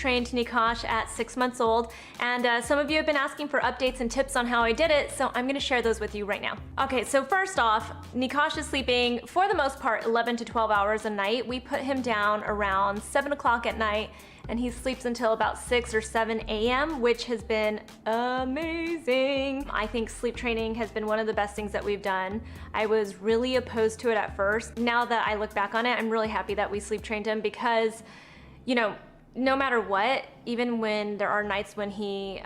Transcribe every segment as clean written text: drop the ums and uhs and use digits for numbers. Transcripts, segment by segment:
trained Nikosh at 6 months old, and some of you have been asking for updates and tips on how I did it, so I'm gonna share those with you right now. Okay, so first off, Nikosh is sleeping, for the most part, 11 to 12 hours a night. We put him down around 7 o'clock at night, and he sleeps until about 6 or 7 a.m., which has been amazing. I think sleep training has been one of the best things that we've done. I was really opposed to it at first. Now that I look back on it, I'm really happy that we sleep trained him because, you know, no matter what, even when there are nights when he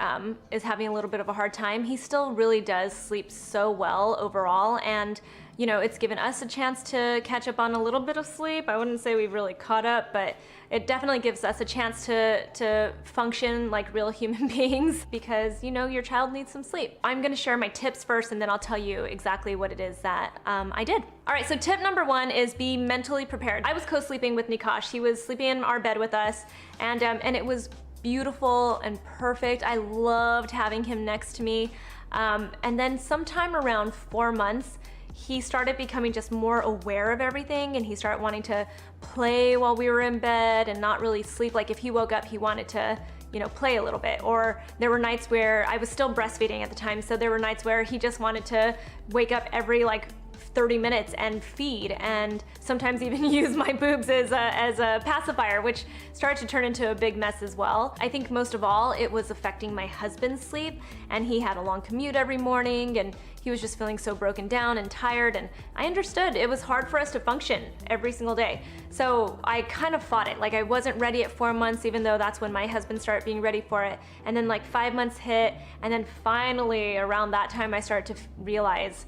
is having a little bit of a hard time, he still really does sleep so well overall. And you know, it's given us a chance to catch up on a little bit of sleep. I wouldn't say we've really caught up, but it definitely gives us a chance to function like real human beings because, you know, your child needs some sleep. I'm gonna share my tips first and then I'll tell you exactly what it is that I did. All right, so tip number 1 is be mentally prepared. I was co-sleeping with Nikosh. He was sleeping in our bed with us, and it was beautiful and perfect. I loved having him next to me. And then sometime around 4 months, he started becoming just more aware of everything, and he started wanting to play while we were in bed and not really sleep. Like if he woke up, he wanted to, you know, play a little bit. Or there were nights where I was still breastfeeding at the time, so there were nights where he just wanted to wake up every like 30 minutes and feed, and sometimes even use my boobs as a pacifier, which started to turn into a big mess as well. I think most of all, it was affecting my husband's sleep, and he had a long commute every morning, and he was just feeling so broken down and tired, and I understood it was hard for us to function every single day. So I kind of fought it. Like I wasn't ready at 4 months, even though that's when my husband started being ready for it. And then like 5 months hit, and then finally around that time I started to realize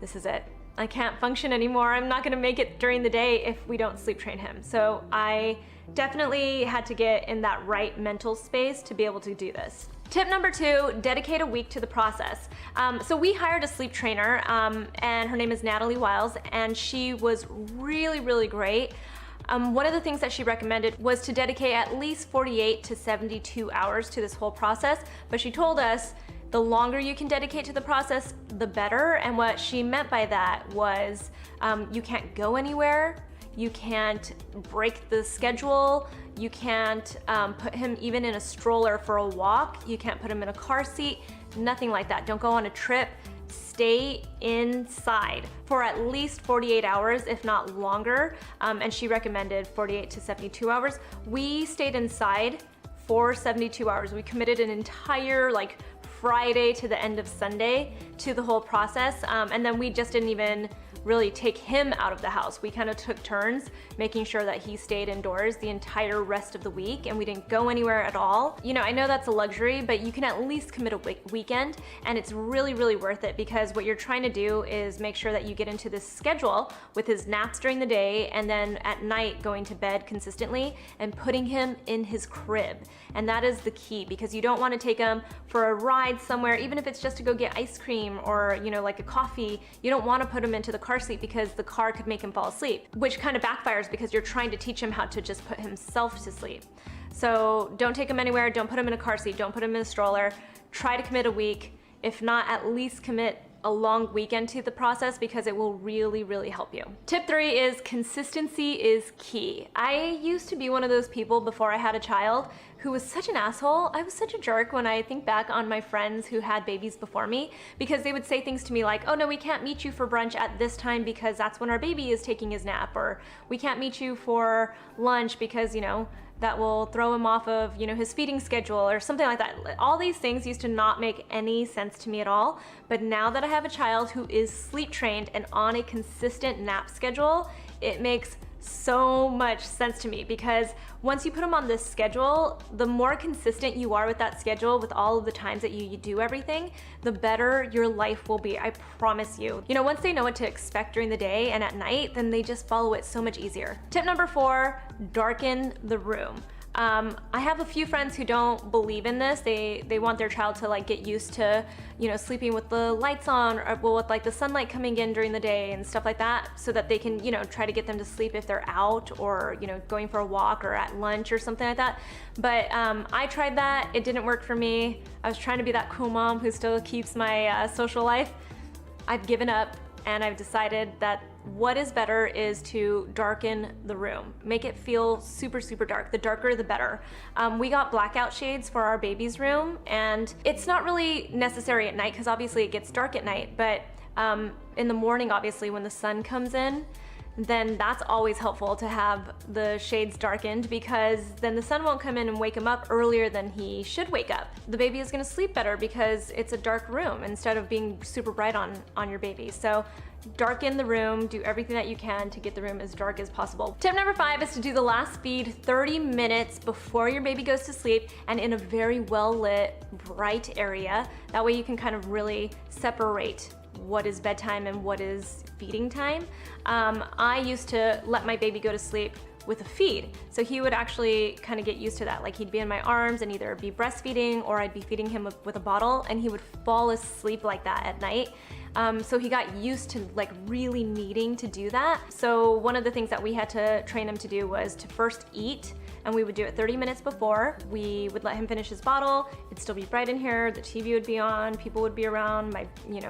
this is it. I can't function anymore. I'm not gonna make it during the day if we don't sleep train him. So I definitely had to get in that right mental space to be able to do this. Tip number 2, dedicate a week to the process. So we hired a sleep trainer, and her name is Natalie Wiles, and she was really, really great. One of the things that she recommended was to dedicate at least 48 to 72 hours to this whole process, but she told us the longer you can dedicate to the process, the better. And what she meant by that was you can't go anywhere, you can't break the schedule, you can't put him even in a stroller for a walk, you can't put him in a car seat, nothing like that. Don't go on a trip. Stay inside for at least 48 hours, if not longer. And she recommended 48 to 72 hours. We stayed inside for 72 hours. We committed an entire like Friday to the end of Sunday to the whole process. And then we just didn't even really take him out of the house. We kind of took turns making sure that he stayed indoors the entire rest of the week, and we didn't go anywhere at all. You know, I know that's a luxury, but you can at least commit a weekend, and it's really, really worth it because what you're trying to do is make sure that you get into this schedule with his naps during the day and then at night going to bed consistently and putting him in his crib. And that is the key, because you don't want to take him for a ride somewhere, even if it's just to go get ice cream or, you know, like a coffee. You don't want to put him into the car seat because the car could make him fall asleep, which kind of backfires because you're trying to teach him how to just put himself to sleep. So don't take him anywhere, don't put him in a car seat, don't put him in a stroller. Try to commit a week. If not, at least commit a long weekend to the process because it will really, really help you. Tip 3 is consistency is key. I used to be one of those people before I had a child who was such an asshole. I was such a jerk when I think back on my friends who had babies before me, because they would say things to me like, oh no, we can't meet you for brunch at this time because that's when our baby is taking his nap, or we can't meet you for lunch because, you know, that will throw him off of, you know, his feeding schedule or something like that. All these things used to not make any sense to me at all. But now that I have a child who is sleep trained and on a consistent nap schedule, it makes so much sense to me, because once you put them on this schedule, the more consistent you are with that schedule, with all of the times that you do everything, the better your life will be, I promise you. You know, once they know what to expect during the day and at night, then they just follow it so much easier. Tip number 4, darken the room. I have a few friends who don't believe in this. They want their child to like get used to, you know, sleeping with the lights on, or well, with like the sunlight coming in during the day and stuff like that, so that they can, you know, try to get them to sleep if they're out or, you know, going for a walk or at lunch or something like that. But I tried that. It didn't work for me. I was trying to be that cool mom who still keeps my social life. I've given up, and I've decided that what is better is to darken the room. Make it feel super, super dark. The darker, the better. We got blackout shades for our baby's room, and it's not really necessary at night because obviously it gets dark at night, but in the morning, obviously, when the sun comes in, then that's always helpful to have the shades darkened, because then the sun won't come in and wake him up earlier than he should wake up. The baby is gonna sleep better because it's a dark room instead of being super bright on your baby. So darken the room, do everything that you can to get the room as dark as possible. Tip number 5 is to do the last feed 30 minutes before your baby goes to sleep and in a very well lit, bright area. That way you can kind of really separate what is bedtime and what is feeding time. I used to let my baby go to sleep with a feed. So he would actually kind of get used to that. Like he'd be in my arms and either be breastfeeding or I'd be feeding him with a bottle, and he would fall asleep like that at night. So he got used to like really needing to do that. So one of the things that we had to train him to do was to first eat, and we would do it 30 minutes before. We would let him finish his bottle. It'd still be bright in here, the TV would be on, people would be around,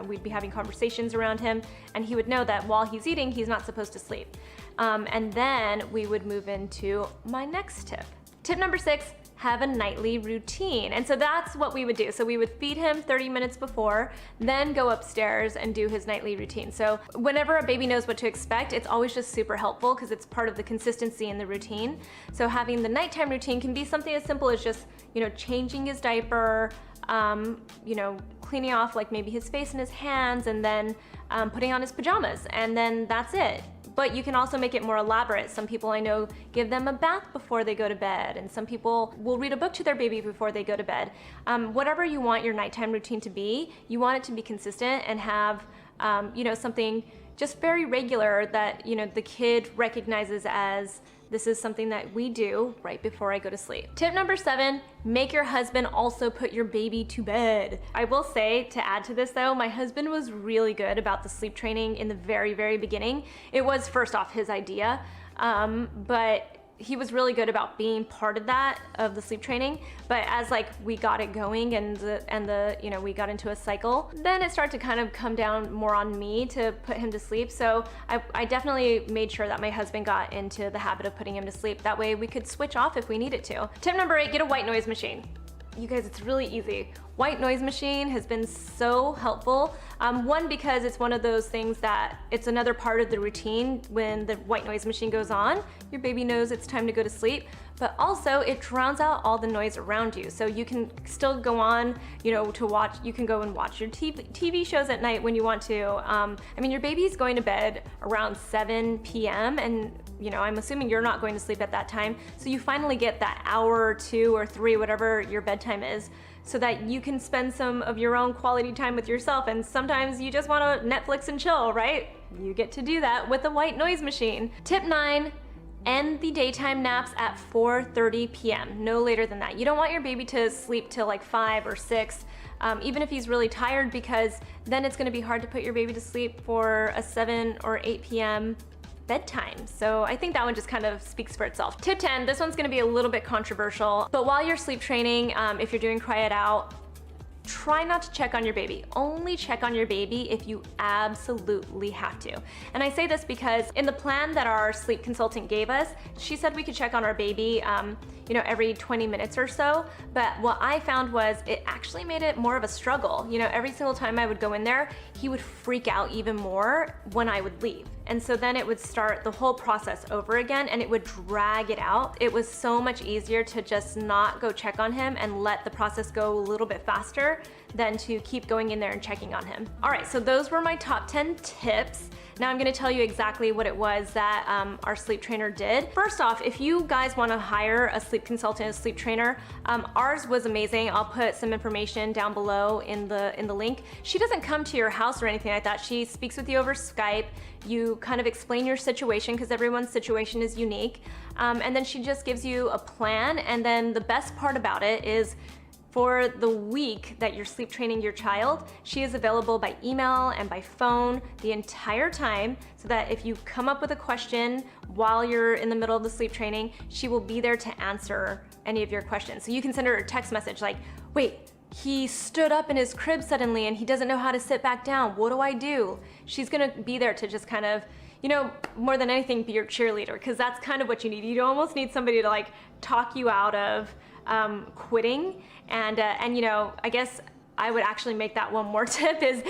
we'd be having conversations around him, and he would know that while he's eating, he's not supposed to sleep. And then we would move into my next tip. Tip number 6, have a nightly routine. And so that's what we would do. So we would feed him 30 minutes before, then go upstairs and do his nightly routine. So whenever a baby knows what to expect, it's always just super helpful because it's part of the consistency in the routine. So having the nighttime routine can be something as simple as just, changing his diaper, cleaning off like maybe his face and his hands, and then putting on his pajamas, and then that's it. But you can also make it more elaborate. Some people I know give them a bath before they go to bed, and some people will read a book to their baby before they go to bed. Whatever you want your nighttime routine to be, you want it to be consistent and have something just very regular that the kid recognizes as, this is something that we do right before I go to sleep. Tip number 7, make your husband also put your baby to bed. I will say, to add to this though, my husband was really good about the sleep training in the very, very beginning. It was first off his idea, but he was really good about being part of the sleep training. But as we got it going and we got into a cycle, then it started to kind of come down more on me to put him to sleep. So I definitely made sure that my husband got into the habit of putting him to sleep. That way we could switch off if we needed to. Tip number 8, get a white noise machine. You guys, it's really easy. White noise machine has been so helpful. One, because it's one of those things that it's another part of the routine. When the white noise machine goes on, your baby knows it's time to go to sleep, but also it drowns out all the noise around you. So you can still go on, to watch, you can go and watch your TV shows at night when you want to. Your baby's going to bed around 7 p.m. and I'm assuming you're not going to sleep at that time. So you finally get that hour or 2 or 3, whatever your bedtime is, so that you can spend some of your own quality time with yourself. And sometimes you just want to Netflix and chill, right? You get to do that with a white noise machine. Tip 9, end the daytime naps at 4:30 p.m., no later than that. You don't want your baby to sleep till 5 or 6, even if he's really tired, because then it's gonna be hard to put your baby to sleep for a 7 or 8 p.m. bedtime. So I think that one just kind of speaks for itself. Tip 10, this one's gonna be a little bit controversial, but while you're sleep training, if you're doing cry it out, try not to check on your baby. Only check on your baby if you absolutely have to. And I say this because in the plan that our sleep consultant gave us, she said we could check on our baby every 20 minutes or so. But what I found was it actually made it more of a struggle. Every single time I would go in there, he would freak out even more when I would leave. And so then it would start the whole process over again, and it would drag it out. It was so much easier to just not go check on him and let the process go a little bit faster than to keep going in there and checking on him. All right, so those were my top 10 tips. Now I'm gonna tell you exactly what it was that our sleep trainer did. First off, if you guys wanna hire a sleep consultant, a sleep trainer, ours was amazing. I'll put some information down below in the link. She doesn't come to your house or anything like that. She speaks with you over Skype. You kind of explain your situation, because everyone's situation is unique. And then she just gives you a plan. And then the best part about it is, for the week that you're sleep training your child, she is available by email and by phone the entire time, so that if you come up with a question while you're in the middle of the sleep training, she will be there to answer any of your questions. So you can send her a text message like, wait, he stood up in his crib suddenly and he doesn't know how to sit back down. What do I do? She's gonna be there to just kind of you know, more than anything, be your cheerleader, because that's kind of what you need. You almost need somebody to like talk you out of quitting. And you know, I guess I would actually make that one more tip is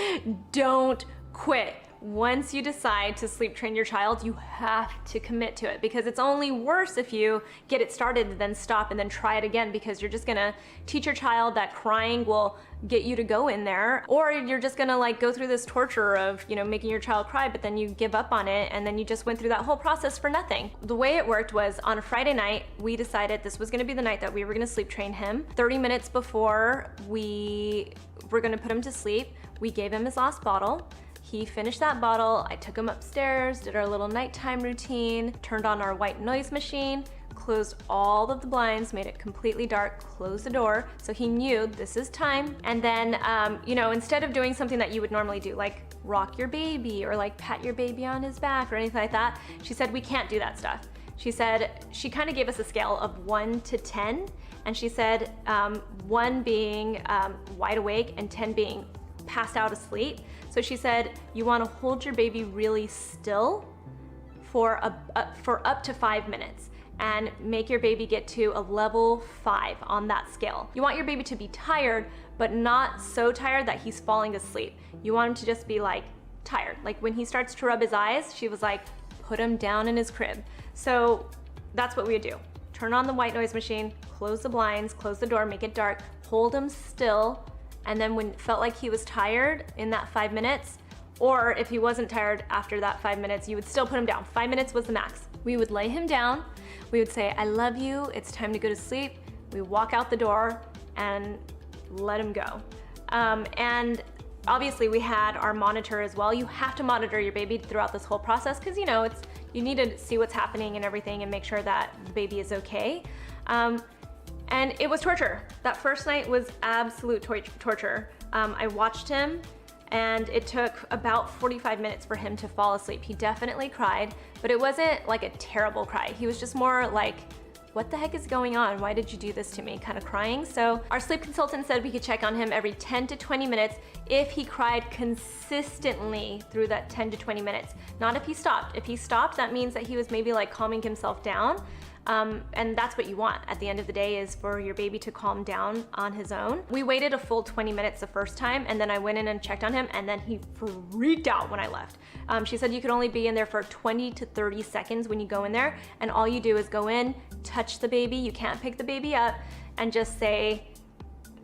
don't quit. Once you decide to sleep train your child, you have to commit to it, because it's only worse if you get it started and then stop and then try it again, because you're just gonna teach your child that crying will get you to go in there, or you're just gonna like go through this torture of, you know, making your child cry, but then you give up on it and then you just went through that whole process for nothing. The way it worked was on a Friday night, we decided this was gonna be the night that we were gonna sleep train him. 30 minutes before we were gonna put him to sleep, we gave him his last bottle. He finished that bottle, I took him upstairs, did our little nighttime routine, turned on our white noise machine, closed all of the blinds, made it completely dark, closed the door, so he knew this is time. And then, you know, instead of doing something that you would normally do, like rock your baby or like pat your baby on his back or anything like that, she said, we can't do that stuff. She said, she kind of gave us a scale of 1 to 10, and she said 1 being wide awake and 10 being passed out asleep. So she said, you want to hold your baby really still for up to 5 minutes and make your baby get to a level 5 on that scale. You want your baby to be tired, but not so tired that he's falling asleep. You want him to just be like tired. Like when he starts to rub his eyes, she was like, put him down in his crib. So that's what we would do. Turn on the white noise machine, close the blinds, close the door, make it dark, hold him still. And then when it felt like he was tired in that 5 minutes, or if he wasn't tired after that 5 minutes, you would still put him down. 5 minutes was the max. We would lay him down. We would say, I love you. It's time to go to sleep. We walk out the door and let him go. And obviously we had our monitor as well. You have to monitor your baby throughout this whole process, because you know, you need to see what's happening and everything and make sure that the baby is okay. And it was torture. That first night was absolute torture. I watched him and it took about 45 minutes for him to fall asleep. He definitely cried, but it wasn't like a terrible cry. He was just more like, what the heck is going on? Why did you do this to me? Kind of crying. So our sleep consultant said we could check on him every 10 to 20 minutes if he cried consistently through that 10 to 20 minutes. Not if he stopped. If he stopped, that means that he was maybe like calming himself down. And that's what you want at the end of the day, is for your baby to calm down on his own. We waited a full 20 minutes the first time, and then I went in and checked on him, and then he freaked out when I left. She said you could only be in there for 20 to 30 seconds when you go in there, and all you do is go in, touch the baby, you can't pick the baby up, and just say,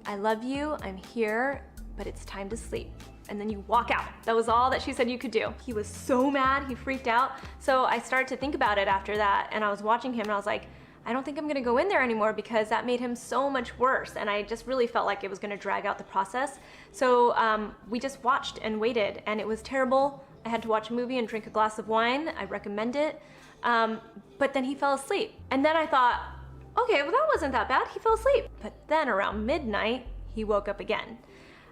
I love you, I'm here, but it's time to sleep. And then you walk out. That was all that she said you could do. He was so mad, he freaked out. So I started to think about it after that, and I was watching him and I was like, I don't think I'm gonna go in there anymore, because that made him so much worse. And I just really felt like it was gonna drag out the process. So we just watched and waited, and it was terrible. I had to watch a movie and drink a glass of wine. I recommend it. But then he fell asleep. And then I thought, okay, well that wasn't that bad, he fell asleep. But then around midnight, he woke up again.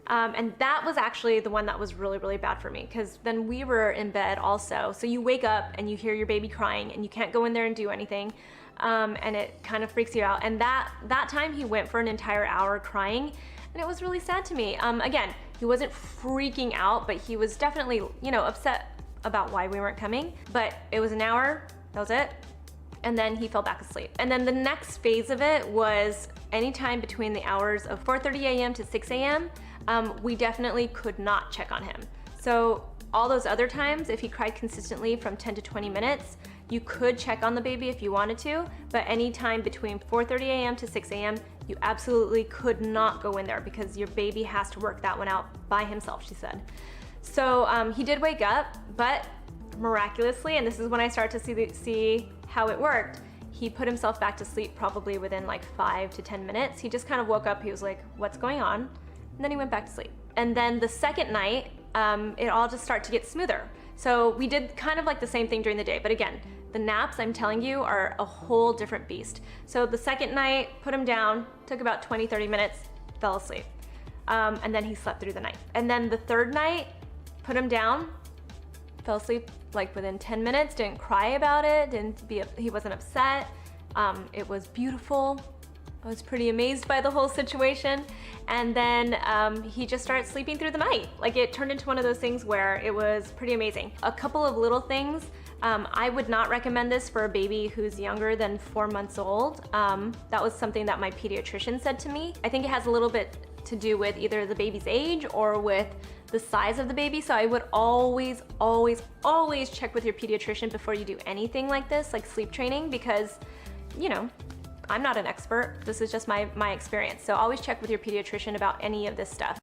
And that was actually the one that was really, really bad for me, because then we were in bed also. So you wake up and you hear your baby crying and you can't go in there and do anything. And it kind of freaks you out. And that time he went for an entire hour crying, and it was really sad to me. Again, he wasn't freaking out, but he was definitely, you know, upset about why we weren't coming. But it was an hour, that was it. And then he fell back asleep. And then the next phase of it was anytime between the hours of 4:30 a.m. to 6 a.m. We definitely could not check on him. So all those other times, if he cried consistently from 10 to 20 minutes, you could check on the baby if you wanted to, but anytime between 4:30 a.m. to 6 a.m., you absolutely could not go in there, because your baby has to work that one out by himself, she said. So he did wake up, but miraculously, and this is when I started to see how it worked, he put himself back to sleep probably within like 5 to 10 minutes. He just kind of woke up, he was like, what's going on? And then he went back to sleep. And then the second night, it all just started to get smoother. So we did kind of like the same thing during the day, but again, the naps, I'm telling you, are a whole different beast. So the second night, put him down, took about 20, 30 minutes, fell asleep. And then he slept through the night. And then the third night, put him down, fell asleep like within 10 minutes, didn't cry about it, he wasn't upset. It was beautiful. I was pretty amazed by the whole situation. And then he just started sleeping through the night. Like, it turned into one of those things where it was pretty amazing. A couple of little things I would not recommend this for a baby who's younger than 4 months old. That was something that my pediatrician said to me. I think it has a little bit to do with either the baby's age or with the size of the baby. So I would always, always, always check with your pediatrician before you do anything like this, like sleep training, because, you know, I'm not an expert. This is just my experience. So always check with your pediatrician about any of this stuff.